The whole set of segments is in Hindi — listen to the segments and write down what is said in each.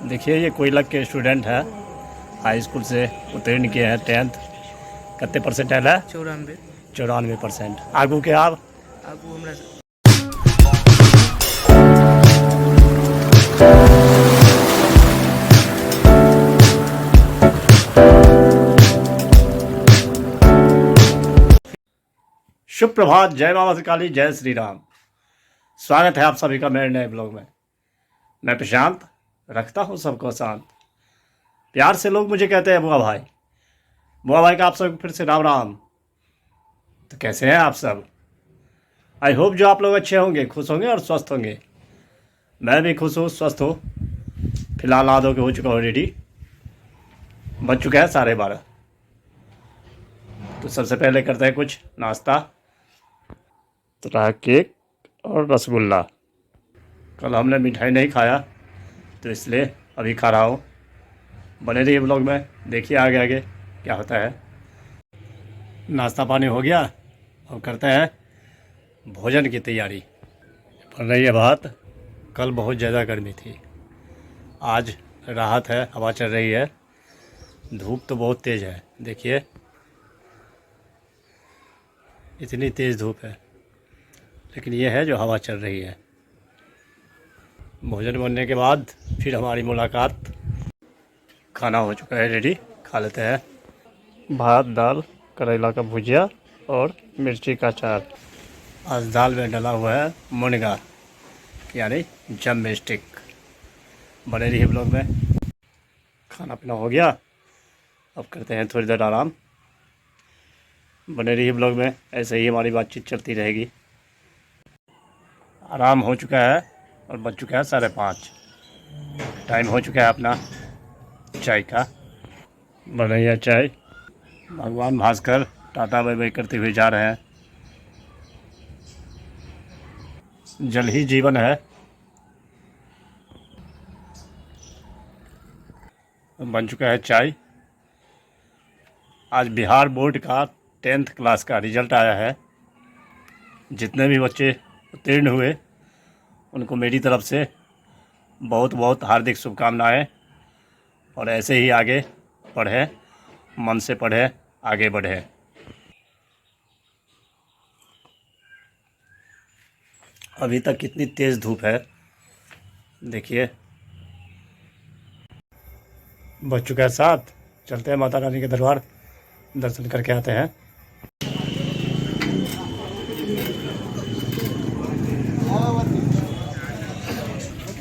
देखिए ये कोयलक के स्टूडेंट है, हाई स्कूल से उत्तीर्ण किए हैं 10th। कितने परसेंटाइल है? 94%। आगू के आप आगू हमरा शुभ प्रभात, जय माता काली, जय श्री राम। स्वागत है आप सभी का मेरे नए ब्लॉग में। मैं प्रशांत, रखता हूँ सबको शांत। प्यार से लोग मुझे कहते हैं बुआ भाई। बुआ भाई का आप सब फिर से राम राम। तो कैसे हैं आप सब? आई होप जो आप लोग अच्छे होंगे, खुश होंगे और स्वस्थ होंगे। मैं भी खुश हूँ, स्वस्थ हूँ। फिलहाल आधो के हो चुका हूँ रेडी। बज चुका है 12:30। तो सबसे पहले करते हैं कुछ नाश्ता। तो रहा केक और रसगुल्ला। कल हमने मिठाई नहीं खाया तो इसलिए अभी खा रहा हूँ। बने रहिए ब्लॉग में, देखिए आगे आगे क्या होता है। नाश्ता पानी हो गया, अब करते हैं भोजन की तैयारी। बन रही है भात। कल बहुत ज़्यादा गर्मी थी, आज राहत है, हवा चल रही है। धूप तो बहुत तेज़ है, देखिए इतनी तेज़ धूप है, लेकिन ये है जो हवा चल रही है। भोजन बनने के बाद फिर हमारी मुलाकात। खाना हो चुका है रेडी, खा लेते हैं। भात, दाल, करेला का भुजिया और मिर्ची का अचार। आज दाल में डला हुआ है मुनगा, यानी जम स्टिक। बने रहिए ब्लॉग में। खाना पीना हो गया, अब करते हैं थोड़ी देर आराम। बने रहिए ब्लॉग में, ऐसे ही हमारी बातचीत चलती रहेगी। आराम हो चुका है और बज चुका है 5:30। टाइम हो चुका है अपना चाय का। बन रही है चाय। भगवान भास्कर टाटा बाय बाय करते हुए जा रहे हैं। जल ही जीवन है। बन चुका है चाय। आज बिहार बोर्ड का 10th क्लास का रिजल्ट आया है। जितने भी बच्चे उत्तीर्ण हुए उनको मेरी तरफ से बहुत बहुत हार्दिक शुभकामनाएं। और ऐसे ही आगे पढ़ें, मन से पढ़ें, आगे बढ़ें। अभी तक कितनी तेज़ धूप है, देखिए। बज चुका है 7। चलते हैं माता रानी के दरबार, दर्शन करके आते हैं।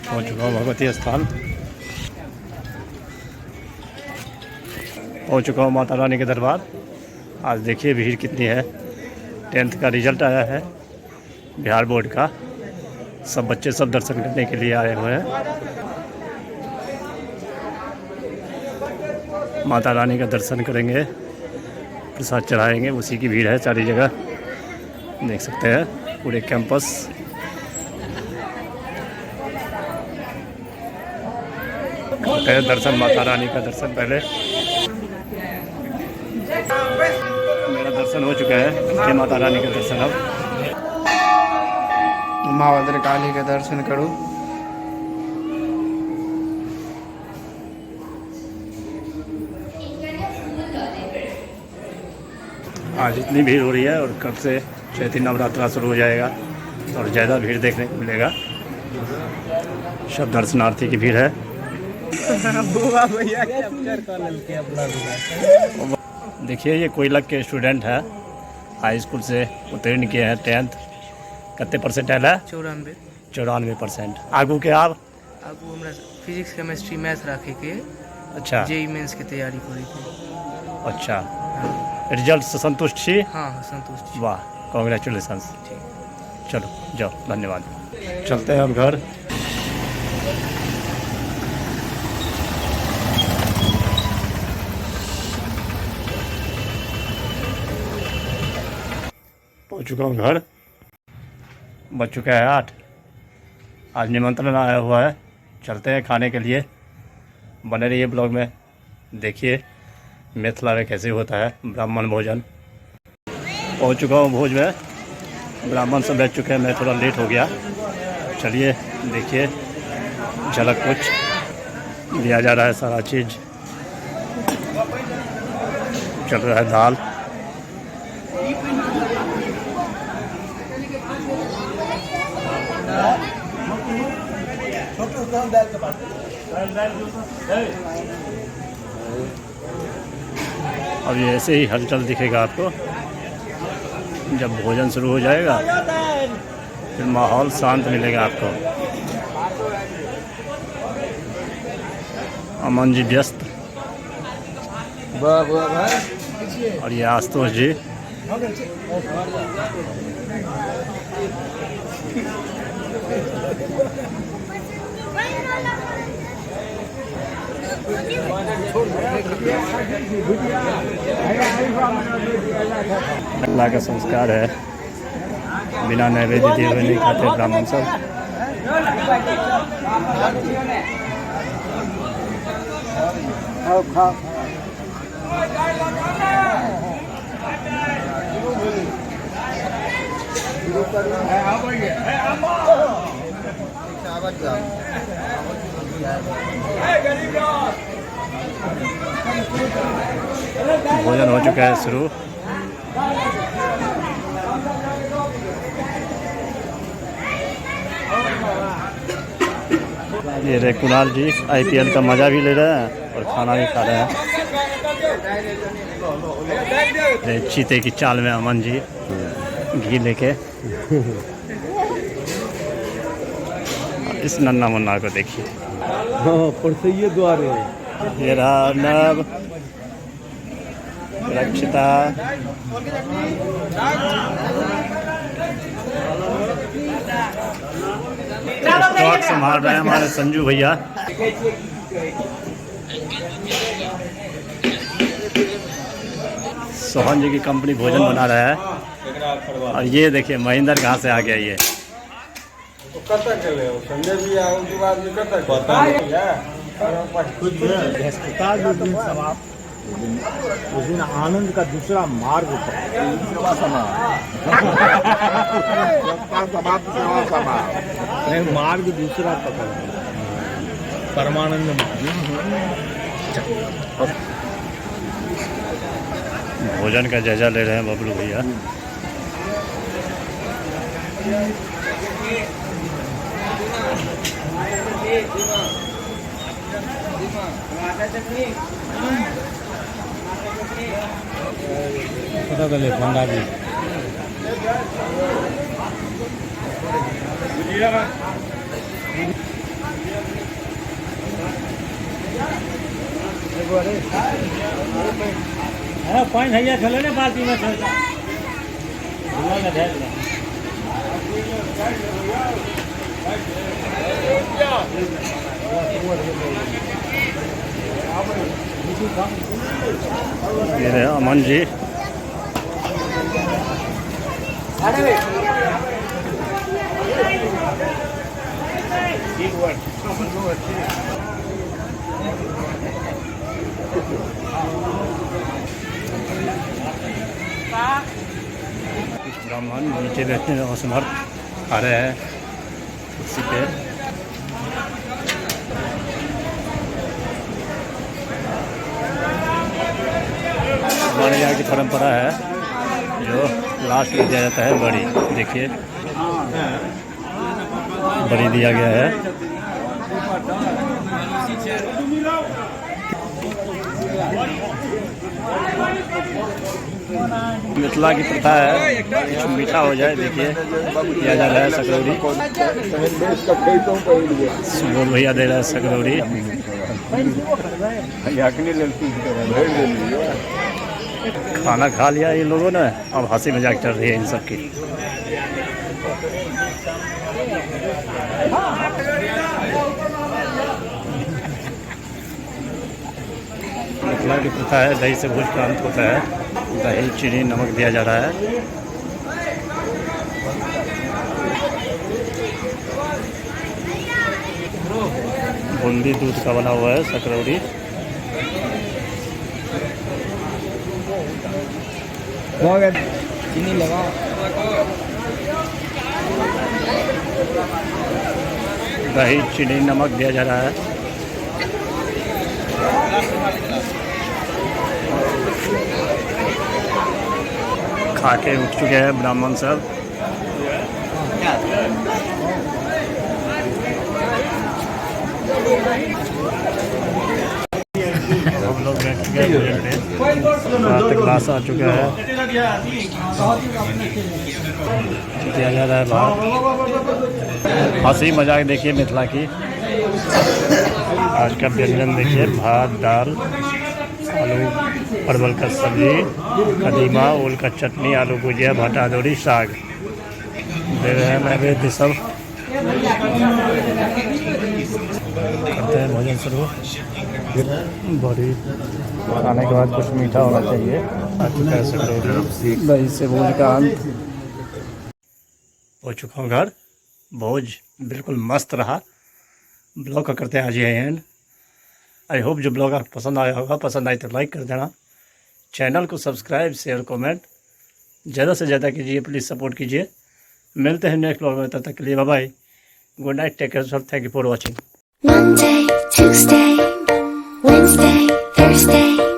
पहुँच चुका हूँ भगवती स्थान। पहुँच चुका हूँ माता रानी के दरबार। आज देखिए भीड़ कितनी है। 10th का रिजल्ट आया है बिहार बोर्ड का। सब बच्चे सब दर्शन करने के लिए आए हुए हैं। माता रानी का दर्शन करेंगे, प्रसाद चढ़ाएंगे, उसी की भीड़ है सारी जगह। देख सकते हैं पूरे कैंपस। करते हैं दर्शन, माता रानी का दर्शन पहले। मेरा दर्शन हो चुका है, जय माता रानी का दर्शन। अब माँ भद्रकाली के दर्शन करूँ। आज इतनी भीड़ हो रही है और कल से चैती नवरात्रा शुरू हो जाएगा और ज़्यादा भीड़ देखने को मिलेगा। सब दर्शनार्थी की भीड़ है। देखिए ये कोयलक के स्टूडेंट है, हाई स्कूल से उत्तीर्ण किए हैं 10th। कितने परसेंटाइल है? 94%। आगू के आप आगू हमरा फिजिक्स केमिस्ट्री मैथ रखे के। अच्छा, जेई मेंस के तैयारी करे के। अच्छा। रिजल्ट से संतुष्ट छी? हाँ संतुष्ट छी। वाह, कॉन्ग्रेचुलेसन्स। ठीक। चलो जाओ, धन्यवाद। चलते हैं अब घर। पहुँच चुका हूँ घर। बज चुका है 8। आज निमंत्रण आया हुआ है, चलते हैं खाने के लिए। बने रहिए ब्लॉग में, देखिए मिथिला में कैसे होता है ब्राह्मण भोजन। पहुँच चुका हूँ भोज में। ब्राह्मण सब बैठ चुके हैं, मैं थोड़ा लेट हो गया। चलिए देखिए, झलक कुछ दिया जा रहा है, सारा चीज़ चल रहा है। दाल अब ये ऐसे ही हलचल दिखेगा आपको जब भोजन शुरू हो जाएगा, फिर माहौल शांत मिलेगा आपको। अमन जी व्यस्त और ये आशुतोष जी। अल्लाह का संस्कार है, बिना नैवेद्य दिए हुए नहीं खाते ब्राह्मण सब। भोजन हो चुका है शुरू। ये रहे कुणाल जी, IPL का मज़ा भी ले रहे हैं और खाना भी खा रहे हैं। चीते की चाल में अमन जी घी लेके। इस नन्ना मुन्ना को देखिए। परसैये द्वारे ये रहा अर्नब, रक्षिता, स्टॉक संभाल रहे हैं हमारे संजू भैया। सोहन जी की कंपनी भोजन बना रहा है। और ये देखिए महेंद्र कहाँ से आ गया ये। उस दिन आनंद का दूसरा मार्ग मार्ग दूसरा पकड़ परमानंद भोजन का जायजा ले रहे हैं बबलू भैया। पता चले भंडारी पानी भैया चलो ना बाल्टी में चलता ये रहे अमन जी। ब्राह्मण नीचे बैठने में असमर्थ आ रहे हैं कुर्सी पे। हमारे यहाँ की परंपरा है जो लास्ट में दिया जाता है बड़ी। देखिए बड़ी दिया गया है। मिथिला की प्रथा है कुछ मीठा हो जाए। देखिए दिया जा रहा है सकरौरी। सुबोध भैया दे रहा है सकरौरी। खाना खा लिया इन लोगों ने, अब हंसी मजाक चल रही है इन सब की। मिथिला की प्रथा है दही से भोज का अंत होता है। दही चीनी नमक दिया जा रहा है। बूंदी दूध का बना हुआ है सकरौरी। चीनी लगा दही चीनी नमक दिया जा रहा है। खा के उठ चुके हैं ब्राह्मण सब। हम लोग बैठ चुके हैं भोजन पे। रात तक क्लास आ चुका है, दिया जा रहा है बाहर। हंसी मजाक देखिए मिथिला की। आज का व्यंजन देखिए, भात दाल आलू परवल का सब्जी कदीमा ओल का चटनी आलू भुजिया भाटा अदौड़ी साग दे रहे हैं नैवेद्य सब। करते हैं भोजन शुरू। बड़ी खाने के बाद कुछ मीठा होना चाहिए। दही से भोज का अंत हो चुका हूँ घर। भोज बिल्कुल मस्त रहा। ब्लॉग का करते हैं आज ये एंड। आई होप जो ब्लॉग आपको पसंद आया होगा, पसंद आए तो लाइक कर देना, चैनल को सब्सक्राइब शेयर कमेंट ज़्यादा से ज़्यादा कीजिए, प्लीज़ सपोर्ट कीजिए। मिलते हैं नेक्स्ट ब्लॉग में, तब तक के लिए bye bye, good night, take care, thank you for watching. Monday, Tuesday, Wednesday, Thursday